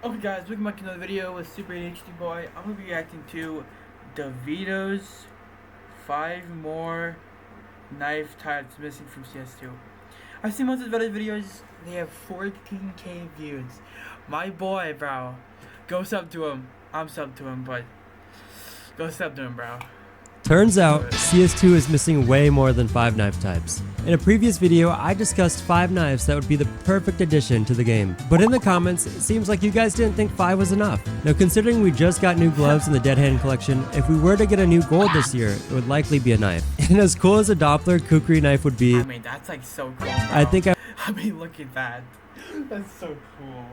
Okay guys, welcome back to another video with Super HD Boy. I'm going to be reacting to Davito's 5 more knife types missing from CS2. I've seen most of the other videos, they have 14k views. My boy, bro. Go sub to him. I'm sub to him, but go sub to him, bro. Turns out, CS2 is missing way more than 5 knife types. In a previous video, I discussed 5 knives that would be the perfect addition to the game. But in the comments, it seems like you guys didn't think 5 was enough. Now considering we just got new gloves in the Dead Hand collection, if we were to get a new gold this year, it would likely be a knife. And as cool as a Doppler Kukri knife would be, I mean, that's like so cool, bro. I mean, look at that. That's so cool.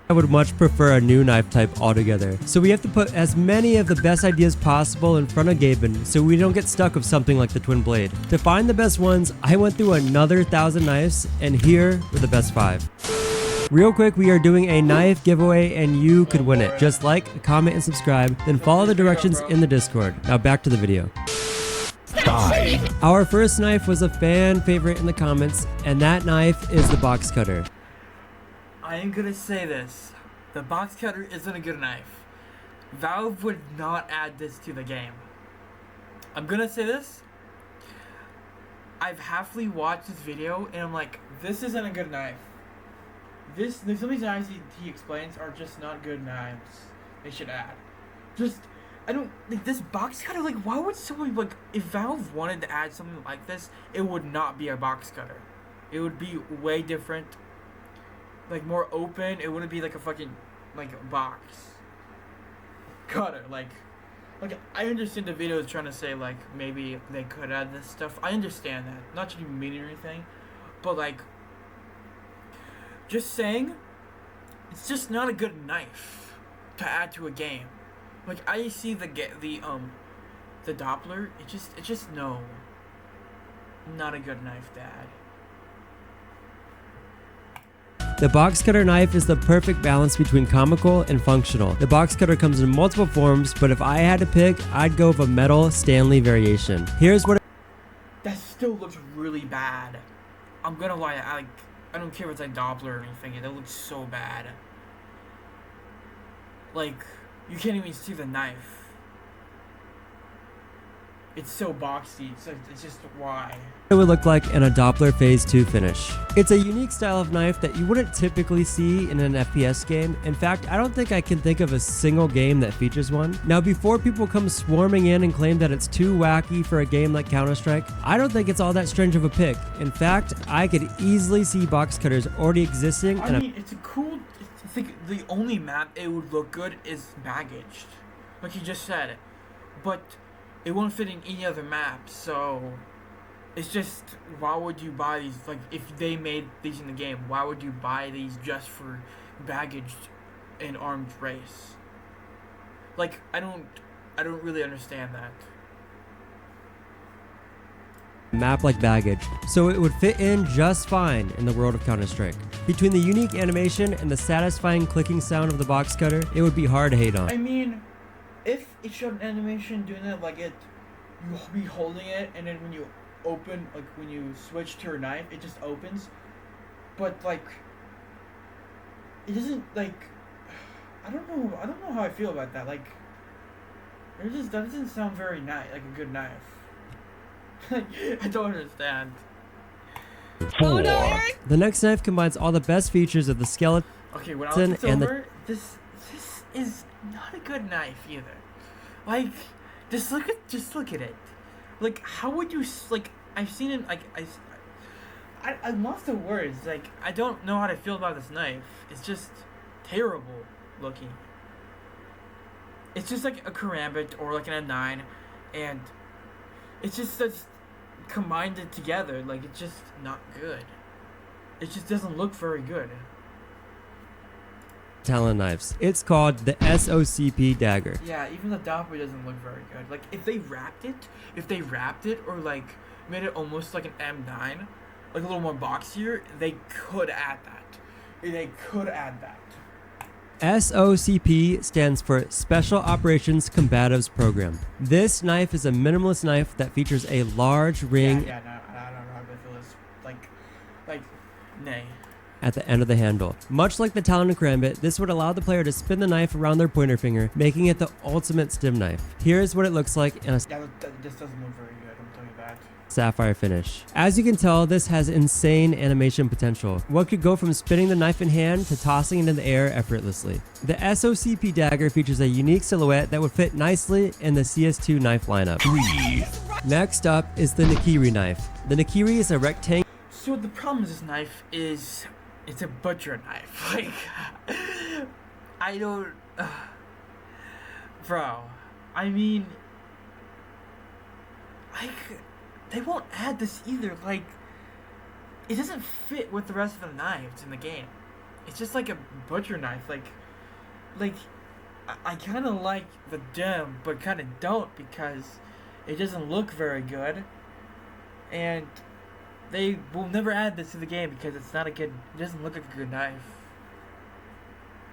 I would much prefer a new knife type altogether. So we have to put as many of the best ideas possible in front of Gaben so we don't get stuck with something like the Twin Blade. To find the best ones, I went through another 1,000 knives, and here were the best 5. Real quick, we are doing a knife giveaway and you could win it. Just like, comment, and subscribe, then follow the directions in the Discord. Now back to the video. 5. Our first knife was a fan favorite in the comments, and that knife is the box cutter. I am gonna say this. The box cutter isn't a good knife. Valve would not add this to the game. I'm gonna say this. I've halfly watched this video and I'm like, this isn't a good knife. Some of these knives he explains are just not good knives. They should add. I don't like this box cutter. Like, why would someone like if Valve wanted to add something like this, it would not be a box cutter. It would be way different. Like more open, it wouldn't be like a fucking like box cutter. Like I understand the video is trying to say like maybe they could add this stuff. I understand that, not to be mean or anything, but like just saying, it's just not a good knife to add to a game. Like I see the Doppler, it just no, not a good knife to add. The box cutter knife is the perfect balance between comical and functional. The box cutter comes in multiple forms, but if I had to pick, I'd go with a metal Stanley variation. Here's what that still looks really bad. I'm gonna lie, I don't care if it's like Doppler or anything, it looks so bad. Like, you can't even see the knife. It's so boxy, so it's just why. It would look like in a Doppler Phase 2 finish. It's a unique style of knife that you wouldn't typically see in an FPS game. In fact, I don't think I can think of a single game that features one. Now, before people come swarming in and claim that it's too wacky for a game like Counter-Strike, I don't think it's all that strange of a pick. In fact, I could easily see box cutters already existing. I mean, it's a cool. I think the only map it would look good is Baggaged, like you just said, but it won't fit in any other map, so it's just, why would you buy these? Like, if they made these in the game, why would you buy these just for Baggaged and Armed Race? Like, I don't really understand that. Map like Baggage, so it would fit in just fine in the world of Counter-Strike. Between the unique animation and the satisfying clicking sound of the box cutter, it would be hard to hate on. I mean, if it showed an animation doing it, like you'll be holding it, and then when you open, like when you switch to your knife, it just opens. But like, it doesn't like. I don't know how I feel about that. Like, that doesn't sound very nice, like a good knife. I don't understand. 4. The next knife combines all the best features of the skeleton. Okay, when I was over, this is not a good knife either. Like, just look at it. Like, how would you like? I've seen it. Like, I lost the words. Like, I don't know how to feel about this knife. It's just terrible looking. It's just like a Karambit or like an M9, and it's just that's combined it together. Like, it's just not good. It just doesn't look very good. Talon knives. It's called the SOCP dagger. Yeah, even the Doppler doesn't look very good. Like, if they wrapped it or like made it almost like an M9, like a little more boxier, they could add that. SOCP stands for Special Operations Combatives Program. This knife is a minimalist knife that features a large ring. Yeah, no, I don't know how to feel this. Like, nay. at the end of the handle. Much like the Talon Karambit, this would allow the player to spin the knife around their pointer finger, making it the ultimate stim knife. Here's what it looks like in a Yeah, this doesn't look very good, I'm telling you that. sapphire finish. As you can tell, this has insane animation potential. What could go from spinning the knife in hand to tossing it in the air effortlessly. The SOCP dagger features a unique silhouette that would fit nicely in the CS2 knife lineup. Next up is the Nakiri knife. The Nakiri is a rectangle. So the problem with this knife is it's a butcher knife. Like, I don't... bro, I mean... Like, they won't add this either. Like, it doesn't fit with the rest of the knives in the game. It's just like a butcher knife. Like I kind of like the gem, but kind of don't because it doesn't look very good. And they will never add this to the game because it's not a good. It doesn't look like a good knife.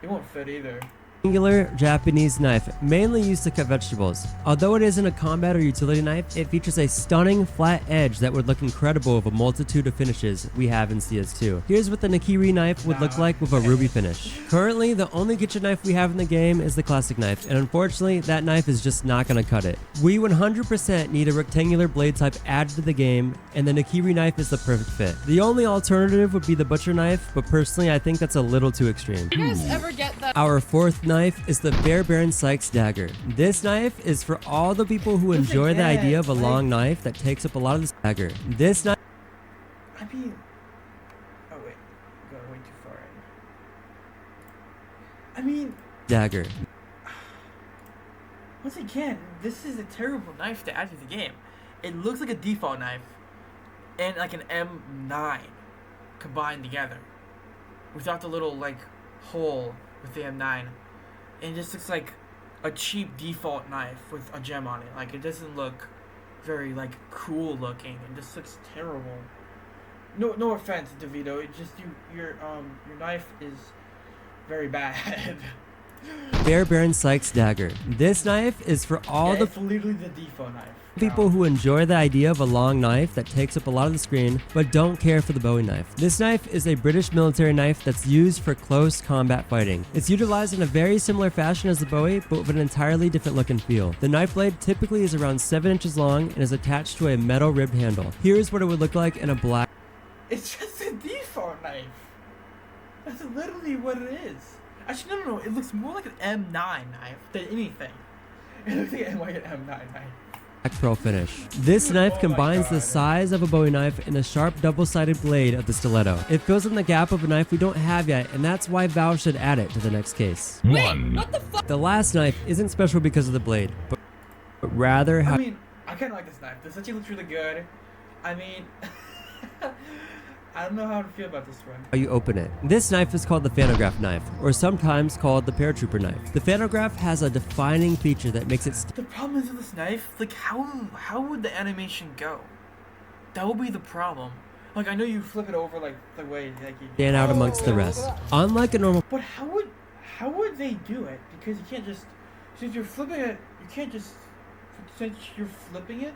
It won't fit either. Angular Japanese knife, mainly used to cut vegetables. Although it isn't a combat or utility knife, it features a stunning flat edge that would look incredible with a multitude of finishes we have in CS2. Here's what the Nakiri knife would look like with a ruby finish. Currently, the only kitchen knife we have in the game is the classic knife, and unfortunately, that knife is just not going to cut it. We 100% need a rectangular blade type added to the game, and the Nakiri knife is the perfect fit. The only alternative would be the butcher knife, but personally, I think that's a little too extreme. You guys ever get that? Our fourth knife is the Bear Baron Sykes dagger. This knife is for all the people who enjoy the idea of a long knife that takes up a lot of this dagger. This knife... I mean... Oh wait, got way too far in. I mean... Dagger. Once again, this is a terrible knife to add to the game. It looks like a default knife and like an M9 combined together without the little like hole with the M9. And it just looks like a cheap default knife with a gem on it. Like, it doesn't look very like cool looking. It just looks terrible. No offense, DeVito. It just your knife is very bad. Bear Baron Sykes dagger. This knife is for all the it's literally the default knife. people who enjoy the idea of a long knife that takes up a lot of the screen but don't care for the Bowie knife. This knife is a British military knife that's used for close combat fighting. It's utilized in a very similar fashion as the Bowie but with an entirely different look and feel. The knife blade typically is around 7 inches long and is attached to a metal ribbed handle. Here's what it would look like in a black... It's just a default knife. That's literally what it is. Actually, no. It looks more like an M9 knife than anything. It looks like an M9 knife. pearl finish. This knife Oh combines the size of a Bowie knife and the sharp double-sided blade of the stiletto. It fills in the gap of a knife we don't have yet, and that's why Valve should add it to the next case. Wait, what the fuck? The last knife isn't special because of the blade, but rather how I mean, I kind of like this knife. This actually looks really good. I mean, I don't know how to feel about this one. you open it. This knife is called the Phanograph knife, or sometimes called the Paratrooper knife. The Phanograph has a defining feature that makes it The problem is with this knife, like how would the animation go? That would be the problem. Like, I know you flip it over like the way like you stand out amongst the rest. Unlike a normal But how would they do it? Because you can't just, since you're flipping it, you can't just, since you're flipping it,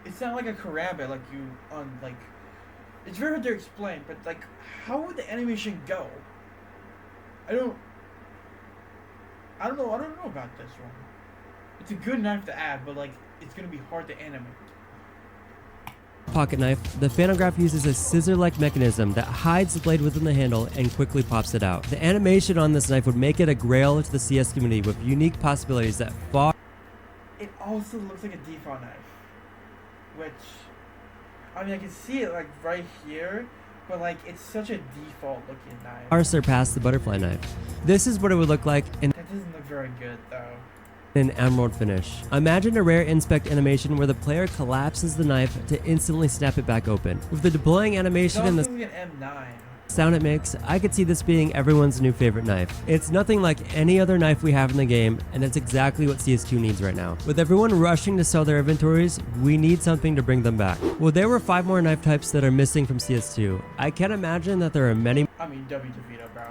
it's not like a karambit like you on like. It's very hard to explain, but like, how would the animation go? I don't know about this one. It's a good knife to add, but like, it's gonna be hard to animate. pocket knife, the Phanograph uses a scissor-like mechanism that hides the blade within the handle and quickly pops it out. The animation on this knife would make it a grail to the CS community with unique possibilities that far... It also looks like a default knife, which, I mean, I can see it like right here, but like it's such a default looking knife. far surpass the butterfly knife. This is what it would look like in That doesn't look very good though. an emerald finish. Imagine a rare inspect animation where the player collapses the knife to instantly snap it back open. With the deploying It's animation and also the like an M9. sound it makes, I could see this being everyone's new favorite knife. It's nothing like any other knife we have in the game, and it's exactly what CS2 needs right now. With everyone rushing to sell their inventories, we need something to bring them back. Well, there were 5 more knife types that are missing from CS2. I can't imagine that there are many I mean, W DeVito, bro.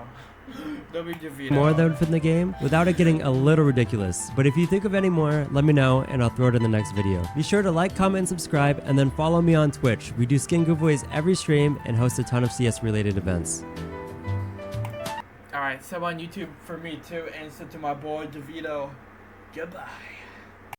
W DeVito. more that would fit in the game without it getting a little ridiculous. But if you think of any more, let me know and I'll throw it in the next video. Be sure to like, comment, and subscribe, and then follow me on Twitch. We do skin giveaways every stream and host a ton of CS related events. Alright, sub on YouTube for me too, and sub to my boy DeVito. Goodbye.